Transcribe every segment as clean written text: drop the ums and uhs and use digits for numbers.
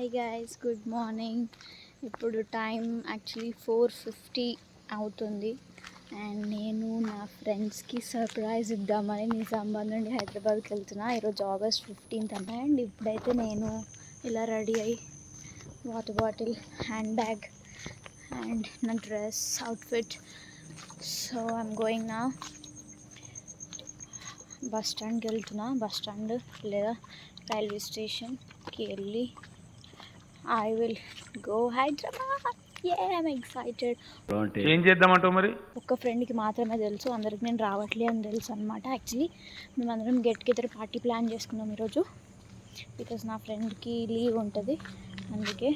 Hi guys, good morning. ఇప్పుడు time actually 4:50 అవుతుంది and నేను నా ఫ్రెండ్స్కి సర్ప్రైజ్ ఇద్దామని నిజామాబాద్ నుండి హైదరాబాద్కి వెళ్తున్నా. ఈరోజు August 15th అండ్ ఇప్పుడైతే నేను ఇలా రెడీ అయ్యి water bottle, hand bag and నా dress outfit. So I'm going నా బస్ స్టాండ్కి వెళ్తున్నా. బస్ స్టాండ్ లేదా రైల్వే స్టేషన్కి వెళ్ళి I will go Hyderabad. Yeah, I'm excited. ఏం చేద్దామంటావు మరి? ఒక్క ఫ్రెండ్కి మాత్రమే తెలుసు, అందరికి నేను రావట్లే అని తెలుసు అనమాట. యాక్చువల్లీ మేమందరం గెట్ టుగెదర్ పార్టీ ప్లాన్ చేసుకున్నాం ఈరోజు, బికాజ్ నా ఫ్రెండ్కి లీవ్ ఉంటుంది అందుకే.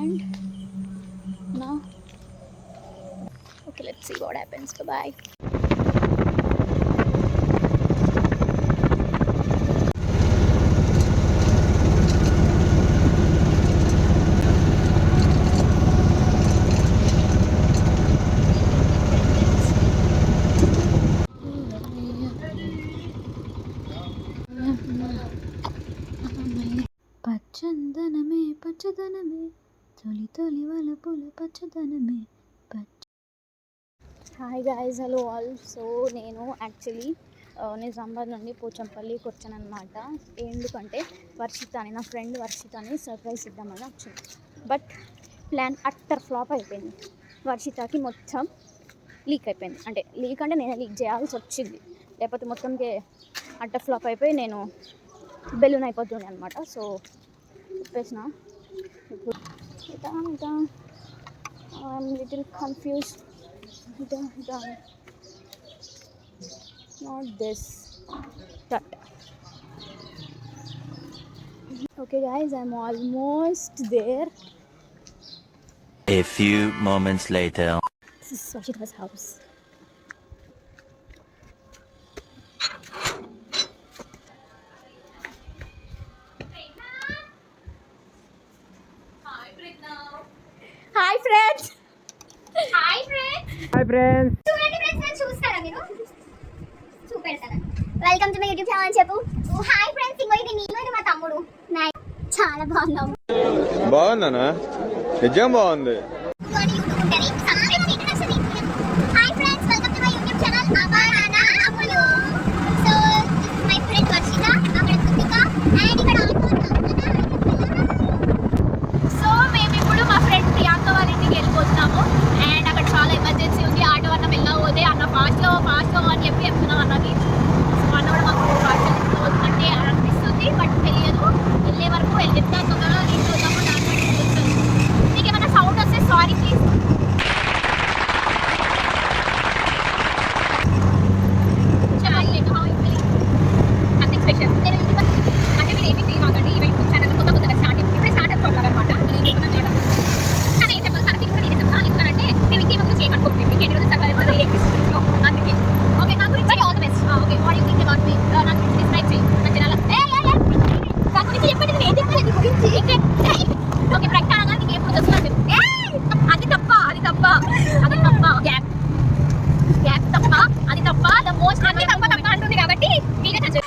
అండ్ నా okay, let's see what happens. Bye. పచ్చదనమే పచ్చదనమే తొలి తొలి వలపుల పచ్చదనమే hi guys, hello all. So నేను యాక్చువల్లీ నిజామాబాద్ నుండి పోచంపల్లికి వచ్చాను అనమాట. ఎందుకంటే వర్షితని, నా ఫ్రెండ్ వర్షితని సర్ప్రైజ్ ఇద్దామని వచ్చాను. బట్ ప్లాన్ అట్టర్ ఫ్లాప్ అయిపోయింది. వర్షితకి మొత్తం లీక్ అయిపోయింది. అంటే లీక్ అంటే నేనే లీక్ చేయాల్సి వచ్చింది, లేకపోతే మొత్తంకి అట్టర్ ఫ్లాప్ అయిపోయి నేను బెలూన్ అయిపోతుంది అనమాట. సో చెప్పేసిన I'm little confused. Not this, that. Okay guys, I'm almost there. A few moments later. This is Swachita's house. Hi friends. Hi friends. Hi friends. చూడండి ఫ్రెండ్స్, నేను చూస్తారా మీరు? చూపెడతాను. Welcome to my YouTube channel చెప్పు. Hi friends, ఇంకో ఇది నేను, ఇది మా తమ్ముడు. చాలా బాగున్నాం. బాగుందనా? నిజం బాగుంది. Hi friends, welcome to my YouTube channel అబానా Ammulu. So my friend Varshitha, అక్కడ కృతిక అండ్ ఇక్కడ సో మేము ఇప్పుడు మా ఫ్రెండ్ ప్రియాంక వాళ్ళ ఇంటికి వెళ్ళిపోతున్నాము. అండ్ అక్కడ చాలా ఎమర్జెన్సీ ఉంది. ఆటో అన్న వెళ్ళకపోతే అన్న ఫాస్ట్గా అని చెప్పి చెప్తున్నాం అన్నది. సో అన్న కూడా మాకు ఫాస్ట్గా వస్తుందంటే అనిపిస్తుంది, బట్ తెలియదు. వెళ్ళే వరకు ఎంత తొందరగా ఇంటి వద్దామో దాని బట్టి తెలుస్తుంది. మీకు ఏమైనా సౌండ్ వస్తే సారీ ప్లీజ్. Nothing special. అంటే మీరు ఏమి ఫీల్ అవ్వకండి. ఈవెంట్ ఛానల్ కొత్తగా స్టార్ట్ ఇప్పుడే స్టార్ట్ అవుతుంది అనమాట. కానీ ఏం చెప్పాలి, కరెక్ట్ కూడా నేనే చెప్తాను. ఎందుకంటే మేము ఇంకేమో చేయమనుకోండి, మీకు ఎన్ని రోజులు సర్వైవ్ అందుకే. ఓకే, నా గురించి all the best. Okay, what you think about me? నా గురించి డిస్క్రైబ్ చేయి. నా జనాల నా గురించి చెప్పండి. నేను ఏం చెప్పాలి నీ గురించి? ఓకే, ప్రకటనగా నీకు ఎప్పుడు వస్తున్నాను. అది తప్ప అది తప్ప అది తప్ప గ్యాప్ గ్యాప్ తప్ప అది తప్ప ద మోస్ట్ అది తప్ప తప్ప అంటుంది కాబట్టి మీరే చచ్చ.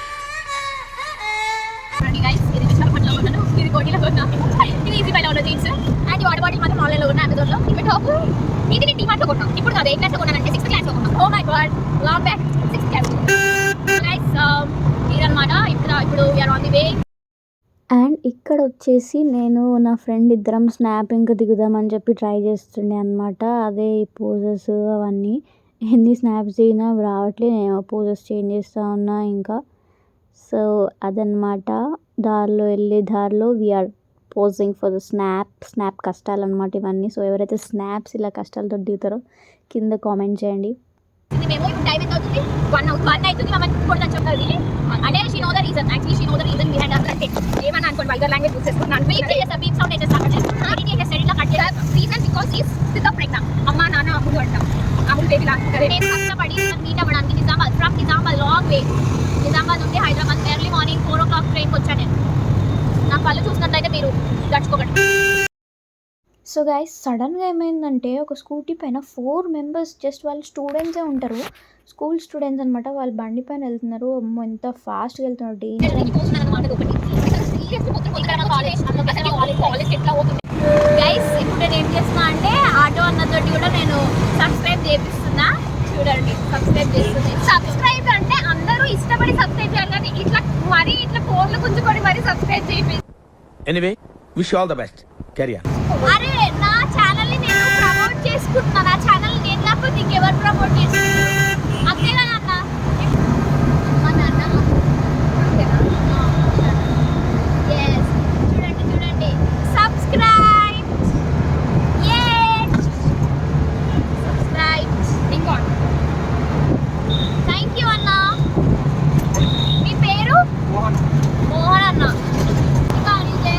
గైస్, ఇది విశాఖపట్నంలో ఉన్నాను, ఇది కోటిలో ఉన్నాను, ఇది ఈజీ బైలో ఉన్న జీన్స్ అండ్ వాటర్ బాటిల్ మాత్రం ఆన్లైన్లో ఉన్న అమెజాన్లో. ఇప్పుడు టాప్ ఇది నేను డిమార్ట్లో కొన్నాను. ఇప్పుడు కాదు, ఏ క్లాస్లో కొన్నానంటే 6th క్లాస్లో కొన్నాను. Oh my god, long back 6th class. Guys, ఇదన్నమాట. ఇప్పుడు we are on the way. And ఇక్కడ వచ్చేసి నేను నా ఫ్రెండ్ ఇద్దరం స్నాపింగ్ దిగుదామని చెప్పి ట్రై చేస్తుండే అనమాట. అదే ఈ పోజెస్ అవన్నీ ఎన్ని స్నాప్స్ దిగినా రావట్లేదు. నేను పోజెస్ చేంజ్ చేస్తూ ఉన్నా ఇంకా. సో అదనమాట, దారిలో we are posing for the snap కష్టాలు అనమాట ఇవన్నీ. సో ఎవరైతే స్నాప్స్ ఇలా కష్టాలతో దిగుతారో కింద కామెంట్ చేయండి. మేము ఇప్పుడు టైం ఎంత అవుతుంది? 1 అవుతుంది. మమ్మల్ని కూడా చెప్తుంది అంటే she know the reason. Actually she know the reason behind hour content. ఏమన్నా అనుకోండి, వల్గర్ లాంగ్వేజ్ యూస్ చేసుకుంటున్నాను. బీప్ సౌండ్ అయితే స్టార్ట్ చేస్తున్నాను. ఇది సెట్ ఇలా కట్ చేయాలి. రీజన్ బికాజ్ ఈస్ సిద్ధ ప్రెగ్నెంట్. అమ్మ నాన్న అమ్ములు అంటాం. అమ్ములు బేబీ లాంటి నేను కష్టపడి మీట్ అవ్వడానికి నిజామాబాద్ లాంగ్ వే. నిజామాబాద్ నుండి హైదరాబాద్ ఎర్లీ మార్నింగ్ 4 o'clock ట్రైన్కి వచ్చాను నేను. నా కళ్ళు చూసినట్లయితే మీరు గడుచుకోకండి. సో గైస్, సడన్గా ఏమైందంటే ఒక స్కూటీ పైన 4 మెంబర్స్, జస్ట్ వాళ్ళు స్టూడెంట్సే ఉంటారు, స్కూల్ స్టూడెంట్స్ అనమాట. వాళ్ళు బండి పైన వెళ్తున్నారు. అమ్మో ఎంత ఫాస్ట్గా వెళ్తున్నారు, డేంజర్. సబ్స్క్రైబ్ చేపిస్తున్నా చూడండి. సబ్స్క్రైబ్ చేస్తుంది. సబ్స్క్రైబ్ అంటే అందరూ ఇష్టపడి సబ్స్క్రైబ్ చేయాలి కానీ ఇట్లా ఫోన్లు గుంజుకొని మరీ సబ్స్క్రైబ్ చేపి. Anyway wish all the best. Carry on. అరే నా ఛానల్ ని నేను ప్రమోట్ చేసుకుంటున్నా. నా ఛానల్ నేను లేకపోతే ఇంకెవరు ప్రమోట్ చేసుకుంటారు? అంతే కదా అన్న. మా నాన్న yes చూడండి సబ్స్క్రైబ్ ఇంకో థ్యాంక్ యూ అన్న. మీ పేరు మోహన్ అన్న. ఇంకా అనిలే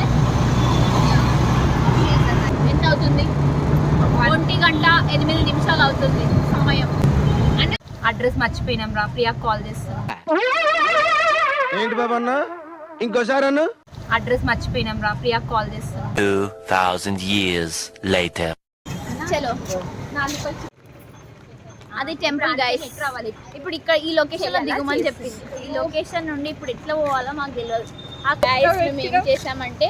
ఎంత అవుతుంది? 1:08 అవుతుంది సమయం. అంటే అడ్రస్ మర్చిపోయినాం రా. ప్రియా కాల్ చేస్తున్నాం. ఏంటి బాబా అన్న ఇంకోసారి అన్న అడ్రస్ మర్చిపోయినాం రా. ప్రియా కాల్ చేస్తున్నాం. 2000 years later. చలో అది టెంపుల్ గైస్. ఇప్పుడు ఇక్కడ ఈ లొకేషన్ లో దిగుమని చెప్పింది. ఈ లొకేషన్ నుండి ఇప్పుడు ఎట్లా పోవాలో మాకు తెలియదు. ఆ గైస్ మేము ఏం చేసామంటే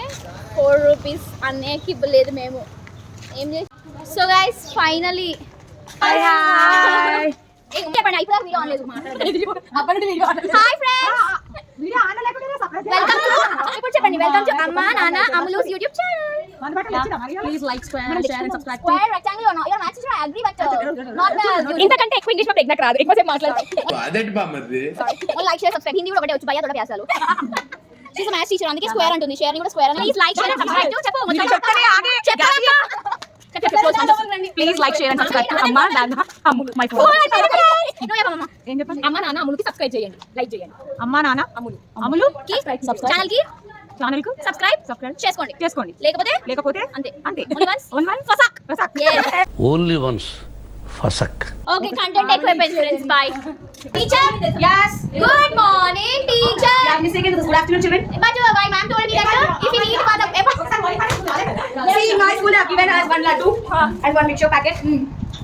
4 రూపీస్ అన్నయ్యకి ఇవ్వలేదు మేము. ఏం చేసాం? సో గైస్ ఫైనలీ చెప్పండి. ఇప్పుడు వీడియో ఆన్ లేదు. హాయ్ ఫ్రెండ్స్, వెల్కమ్ టు ఇప్పుడు చెప్పండి. వెల్కమ్ టు అమ్మా నాన్న Ammulu's YouTube channel. Please like, share and subscribe. Square, rectangle or not? Your matches are agree but not the ఇంతకంటే ఎక్కువ ఇంగ్లీష్ మాట్లాడక రాదు. ఎక్కువసేపు మాట్లాడతాం. అదేంటి బామ్మది లైక్ షేర్ సబ్స్క్రైబ్. హిందీ కూడా ఒకటే వచ్చు. భయ్యా తోడ ప్యాసాలు. షీస్ మ్యాథ్స్ టీచర్ అందుకే స్క్వేర్ అంటుంది. షేర్ ని కూడా స్క్వేర్ అని. Please like share and subscribe. చెప్పు మొత్తం చెప్పండి. ఆగే చెప్పండి. Please like, share and subscribe to Amma, Nana, Amul, my phone. ఏం చెప్పండి? అమ్మ నాన్న అమ్ములకి సబ్స్క్రైబ్ చేయండి. లైక్ చేయండి. Amma, Nana, అమ్ములు Amulu, కి subscribe. ఛానల్ కి Channel ku సబ్స్క్రైబ్ చేసుకోండి. లేకపోతే అంతే. Only once? Fasak. Only once. Fasak. Okay content ఎక్కువైపోయింది friends. Bye teacher. yes good morning teacher. Good afternoon, children. but my ma'am told me that if you need for the See, my school have given us 1 laddu and 1 mixture packet.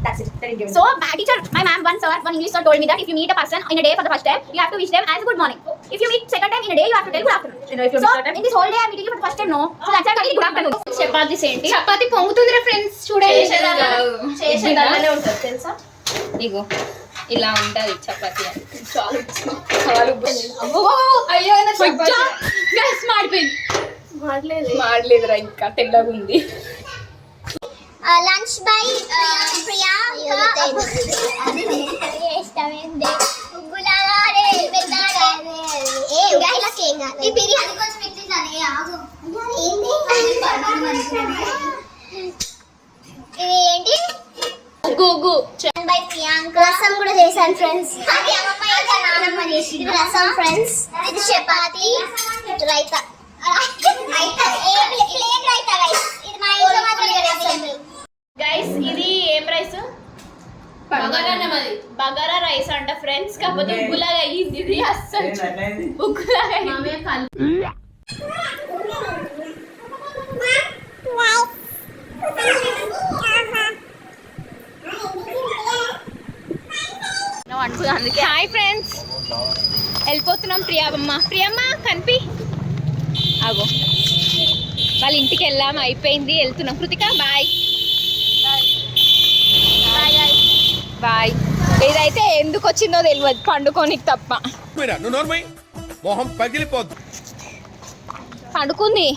That's it. They didn't give so teacher my ma'am one English sir told me that if you meet a person in a day for the first time you have to wish them as good morning. If you meet second time in a day you have to tell good afternoon. You know, if you so meet third time? in this whole day I'm meeting you for the first time no, so that's why I'm telling good afternoon. Chapatis ఏంటి? Chapati పొంగుతుందిరా friends చూడండి. చేసేదాలనే ఉంటుంది తెలుసా? ఇగో ఇలా ఉంటది చపాతీ. చాలు అయ్యో gas మాడలేదురా ఇంకా తెల్లగా ఉంది. లంచ్ బై ప్రియా ఇష్టమైంది ఉగ్గులాడే ఈ బిర్యానీ కొంచెం ఇచ్చేసాను. ఇది ఏంటి? గూగు బై ప్రియాంక. రసం కూడా చేశాను ఫ్రెండ్స్. అది అమ్మమ్మ ఇంకా నానమ్మ చేసింది. ఇది రసం ఫ్రెండ్స్. ఇది చపాతి రైతా. Plain raita guys. ఇది మా ఇంట్లో మాత్రం రసం. గైస్ ఇది ఏం రైస్? బగారా రైస్ అంట ఫ్రెండ్స్. కాకపోతే ఉగ్గులాగా అయ్యింది. ఇది అస్సలు ఉగ్గులాగా అందుకే. హాయ్ ఫ్రెండ్స్, వెళ్ళిపోతున్నాం. ప్రియమ్మ కనిపి ఆగో. వాళ్ళ ఇంటికి వెళ్ళాం, అయిపోయింది, వెళ్తున్నాం. Krithika bye bye. ఇదైతే ఎందుకు వచ్చిందో తెలియదు, పండుకోనికి తప్ప. మొహం పగిలిపోద్దు. పండుకుంది.